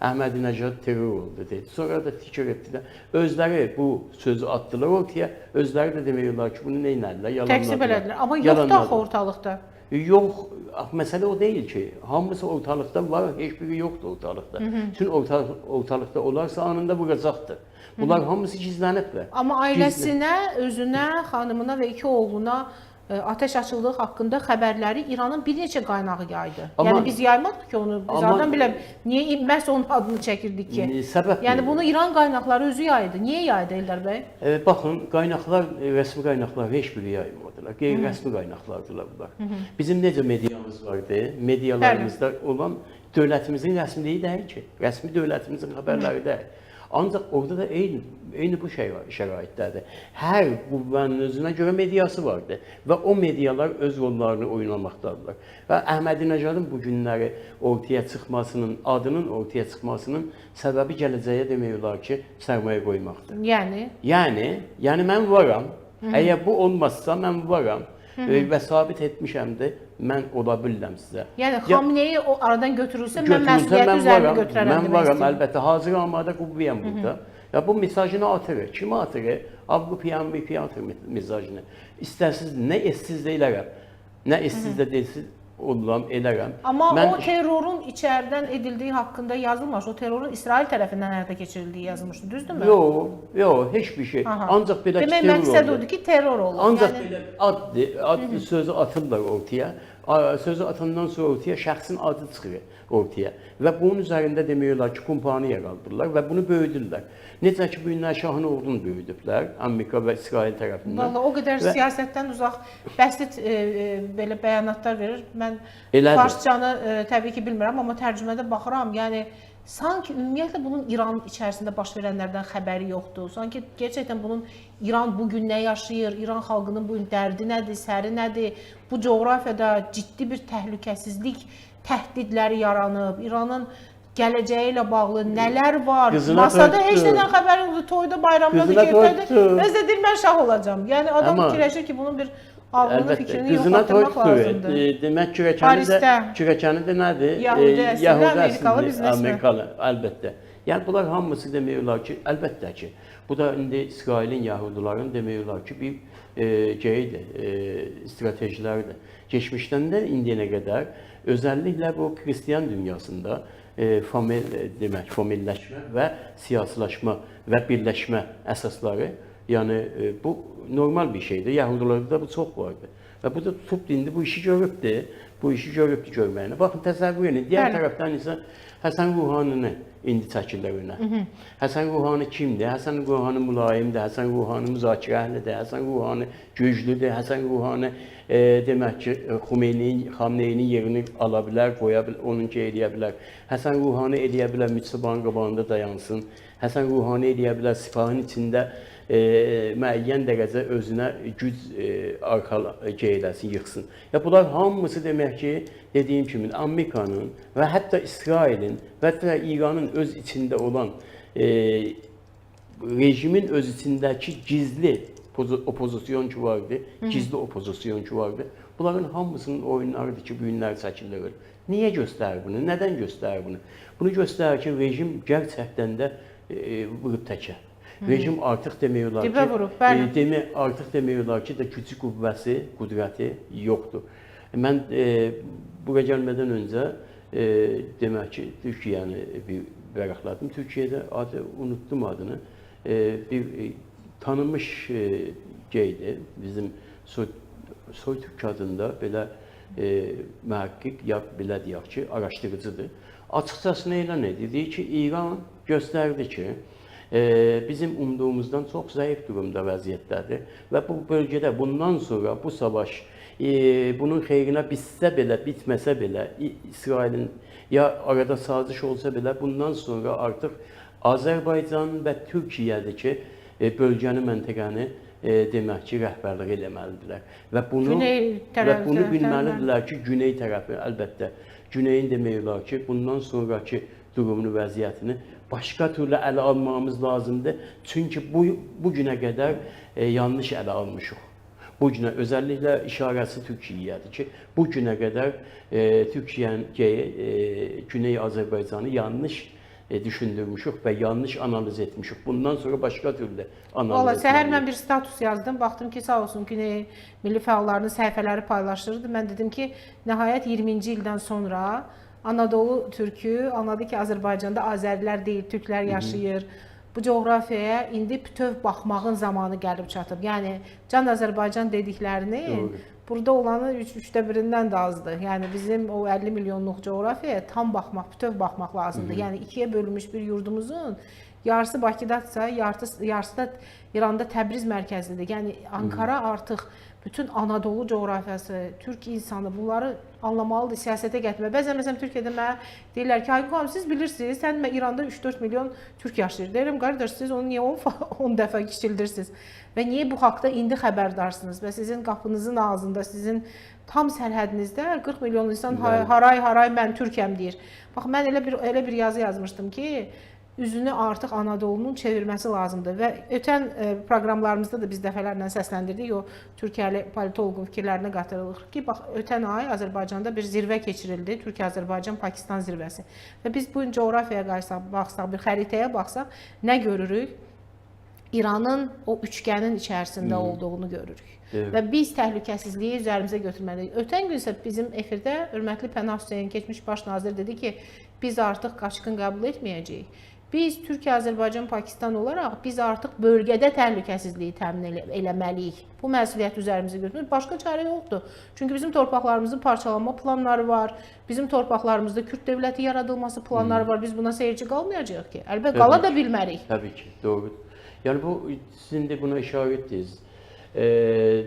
Əhmədinəcad terror oldu dedi. Sonra da fikir etdilər. Özləri bu sözü atdılar ortaya. Özləri də demək olar ki, bunu nə edilər? Təksib elədilər. Amma yoxdur axı ortalıqda. Yox, məsələ o deyil ki, hamısı ortalıqda var, heç biri yoxdur ortalıqda. Çünki ortalıqda olarsa anında vuracaqdır. Bunlar hamısı gizləniblər. Amma ailəsinə, özünə, xanımına və 2 oğluna ateş açıldığı haqqında xəbərləri İranın bir neçə qaynağı yaydı. Yəni biz yaymadıq ki onu, biz adam bilə, niyə məhz onun adını çəkirdik ki? Səbəb yəni bunu İran qaynaqları özü yaydı. Niyə yaydı Eldar bəy? Baxın, qaynaqlar, rəsmi qaynaqlar heç biri yaymadılar. Qeyri-rəsmi qaynaqlardılar bunlar. Bizim necə mediamız vardı, medialarımızda olan dövlətimizin rəsmiliyi deyil ki, rəsmi dövlətimizin xəbərləri deyil. Ancaq orada da eyni bu şəraitdədir. Hər qüvvənin özünə görə mediası vardı və o medialar öz rollarını oynamaqdadılar. Və Əhmədinəcadın bu günləri ortaya çıxmasının, adının ortaya çıxmasının səbəbi gələcəyə demək olar ki, sərmayə qoymaqdır. Yəni mən varam. Əgər bu olmazsa mən varam. Və sabit etmişəmdir, mən ola bilirəm sizə. Yəni Xameneyi o aradan götürülsə, mən məsuliyyəti üzərinə götürərəm demək istəyirəm. Mən varam, əlbəttə, hazır amada qüvvəyəm burada. Ya bu mesajını atırır. Kimi atırır? Avropiyam mesajını. İstərsiz nə etsiz də elərəm, nə etsiz də deyilsiz oluram, elərəm. Amma o terrorun içəridən edildiyi haqqında yazılmış, o terrorun İsrail tərəfindən həyata keçirildiyi yazılmışdı, düzdürmü? Yox, heç bir şey. Ancaq belə demək məqsəd odur ki, terror olur. Ancaq belə adlı sözü atırlar ortaya. Sözü atandan sonra ortaya şəxsin adı çıxır ortaya. Və bunun üzərində demək olar ki, kumpaniya yaradırlar və bunu böyüdürlər. Necə ki, bu günlər Şahın oğlunu böyüdüblər, Amerika və İsrail tərəfindən. Vallahi o qədər siyasətdən uzaq, bəsit belə bəyanatlar verir. Mən farsçanı təbii ki, bilmirəm, amma tərcümədə baxıram. Yəni, sanki ümumiyyətlə bunun İran içərisində baş verənlərdən xəbəri yoxdur. Sanki gerçəkdən bunun İran bugün nə yaşayır, İran xalqının bugün dərdi nədir, səri nədir, bu coğrafiyada ciddi bir təhlükəsizlik təhdidləri yaranıb, İranın gələcəyi ilə bağlı nələr var? Masada heç nədən xəbər yoxdur, toyda, bayramdadır, keyfdədir. Özdə deyir, mən şah olacam. Yəni adam fikirləşir ki, bunun bir ağlını, fikrini yoxlatmaq lazımdır. Demək kürəkəni də nədir? Yahudi əsilli, Amerikalı biznesmen. Amerikalı, əlbəttə. Yəni bunlar hamısı demək olar ki, əlbəttə ki, bu da indi İsrailin, Yahudilərin demək olar ki, bir stratejiləridir. Keçmişdən də indiyənə qədər özəlliklə bu Xristiyan dünyasında familləşmə və siyasiləşmə və birləşmə əsasları, yəni bu normal bir şeydir. Yahudilərdə bu çox vardı. Və bu da tutub indi bu işi görübdür. Bu işi görübdür görməyini. Baxın, təsəvvür edin. Digər tərəfdən isə Həsən Ruhanini indi çəkirlər önə. Həsən Ruhani kimdir? Həsən Ruhani mülayimdir, Həsən Ruhani müzakirə əhlidir, Həsən Ruhani güclüdür, Həsən Ruhani demək ki, Xameneyinin yerini ala bilər, qoya bilər, onunki eləyə bilər. Həsən Ruhani eləyə bilər, Mütəbanın qabağında dayansın. Həsən Ruhani eləyə bilər, sipahın içində müəyyən dərəcə özünə güc eləsin, yıxsın. Ya bunlar hamısı demək ki, dediyim kimi Amerikanın və hətta İsrailin və hətta İranın öz içində olan rejimin öz içindəki gizli opozisyonçu vardı, gizli opozisyonçu vardı. Bunların hamısının oyunlarıdır ki, bu günlər çəkirlər. Niyə göstərir bunu? Nədən göstərir bunu? Bunu göstərir ki, rejim gerçəkdən də vurub təkə. Rejim artıq demək olar ki, artıq demək olar ki, gücü qüvvəsi, qüdrəti yoxdur. Mən bura gəlmədən öncə demək ki, Türkiyəni bir vərəqladım. Türkiyədə adı, unutdum adını, bir tanınmış geydir. Bizim Soytürk adında belə mühəqqqiq, ya belə deyək ki, araşdırıcıdır. Açıqcasını elan edir ki, İran göstərdi ki, bizim umduğumuzdan çox zəif durumda vəziyyətdədir və bu bölgədə bundan sonra bu savaş bunun xeyrinə bitsə belə, bitməsə belə, İsrailin ya arada saziş olsa belə, bundan sonra artıq Azərbaycan və Türkiyədir ki, bölgəni, məntəqəni demək ki, rəhbərlik eləməlidirlər. Və bunu bilməlidirlər ki, Güney tərəfi, əlbəttə, Güneyin demək olar ki, bundan sonraki durumunu, vəziyyətini başqa türlü ələ almamız lazımdır. Çünki bu günə qədər yanlış ələ almışıq. Bu günə, özəlliklə işarəsi Türkiyədir ki, bu günə qədər Türkiyənin Güney Azərbaycanı yanlış düşündürmüşük və yanlış analiz etmişik. Bundan sonra başqa türlü analiz Valla səhər etməliyik. mən bir status yazdım. Baxdım ki, sağ olsun Güney Milli Fəallarının səhifələri paylaşdırırdı. Mən dedim ki, nəhayət 20-ci ildən sonra Anadolu türkü anladı ki, Azərbaycanda Azərilər deyil, türklər yaşayır. Bu coğrafiyaya indi bütöv baxmağın zamanı gəlib çatıb. Yəni Can Azərbaycan dediklərini burada olanı 3-3də birindən də azdır. Yəni bizim o 50 milyonluq coğrafiyaya tam baxmaq, bütöv baxmaq lazımdır. Yəni ikiyə bölünmüş bir yurdumuzun yarısı Bakıdadsa, yarısı da İranda Təbriz mərkəzlidir. Yəni Ankara artıq bütün Anadolu coğrafiyası, türk insanı bunları anlamalıdır, siyasətə gətirmək. Bəzən məsələn Türkiyədə mənə deyirlər ki, Hayko, siz bilirsiniz, sən İranda 3-4 milyon türk yaşayır. Deyirəm, qardaş, siz onu niyə 10 dəfə kiçildirsiniz? Və niyə bu haqda indi xəbərdarsınız? Və sizin qapınızın ağzında, sizin tam sərhədinizdə 40 milyon insan haray mən Türkəm deyir. Bax, mən elə bir yazı yazmışdım ki, üzünü artıq Anadolunun çevirməsi lazımdır və ötən proqramlarımızda da biz dəfələrlə səsləndirdik, o Türkiyəli politoloqun fikirlərinə qatırılır ki, bax, ötən ay Azərbaycanda bir zirvə keçirildi, Türkiyə-Azərbaycan-Pakistan zirvəsi və biz bu coğrafiyaya baxsaq, bir xəritəyə baxsaq, nə görürük? İranın o üçgənin içərisində olduğunu görürük. Və biz təhlükəsizliyi üzərimizə götürməliyik. Ötən gün isə bizim efirdə hörmətli Pənah Hüseyn, keçmiş baş nazir dedi ki, biz artıq qaçqın qəbul etməyəcəyik. Biz Türkiyə, Azərbaycan, Pakistan olaraq biz artıq bölgədə təhlükəsizliyi təmin eləməliyik. Bu məsuliyyət üzərimizə götürməliyik. Başqa çarə yoxdur. Çünki bizim torpaqlarımızın parçalanma planları var. Bizim torpaqlarımızda Kürd dövləti yaradılması planları var. Biz buna seyirci qalmayacağıq ki. Əlbəttə qala da bilmərik. Təbii ki, doğrudur. Yəni bu sizin də buna işarə etdiniz.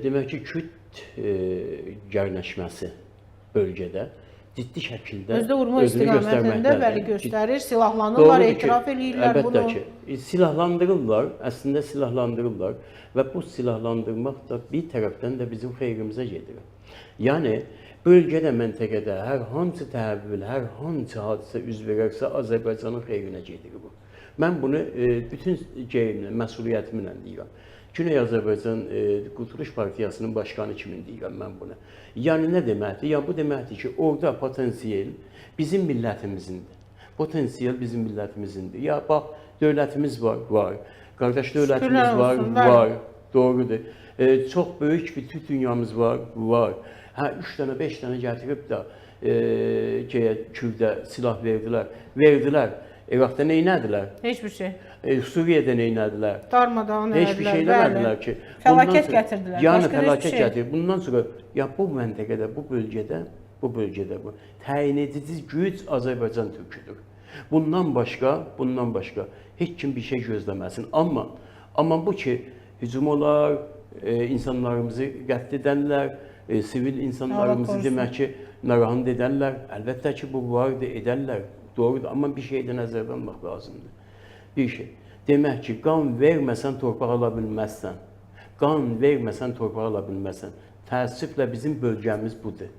Demək ki, Kürd gərnəşməsi bölgədə ciddi şəkildə özdə vurma istiqamətində bəli göstərir, silahlanırlar, etiraf edirlər bunu. Əlbəttə ki, silahlandırırlar, əslində silahlandırırlar və bu silahlandırmaq da bir tərəfdən də bizim xeyrimizə gedir. Yəni bölgədə, məntəqədə hər hansı təhvil, hər hansı hadisə üz verərsə Azərbaycanın xeyrinə gedir bu. Mən bunu bütün məsuliyyətimlə deyirəm. Güney Azərbaycan Qurtuluş Partiyasının başqanı kimi deyirəm mən bunu. Yəni nə deməkdir? Yəni bu deməkdir ki, orada potensial bizim millətimizdir. Potensial bizim millətimizdir. Ya bax, dövlətimiz var. Qardaş dövlətimiz var. Doğrudur. Çox böyük bir Türk dünyamız var. Hə, 3 dənə, 5 dənə gətirib də Kürdə silah verdilər. İraqda nə etdilər? Heç bir şey. Suriyədə nə etdilər? Darmadağın elədilər. Heç bir şey demədilər ki. Fəlakət gətirdilər. Yəni fəlakət gətirir. Bundan sonra ya bu məntəqədə, bu bölgədə təyin edici güc Azərbaycan türküdür. Bundan başqa heç kim bir şey gözləməsin. Amma bu ki hücum olar, insanlarımızı qətl edənlər, sivil insanlarımızı demək ki narahat edənlər, əlbəttə ki bu vardır, edərlər. Doğrudur, amma bir şey də nəzərdən almaq lazımdır. Bir şey. Demək ki, qan verməsən torpaq ala bilməzsən. Qan verməsən torpaq ala bilməzsən. Təəssüflə bizim bölgəmiz budur.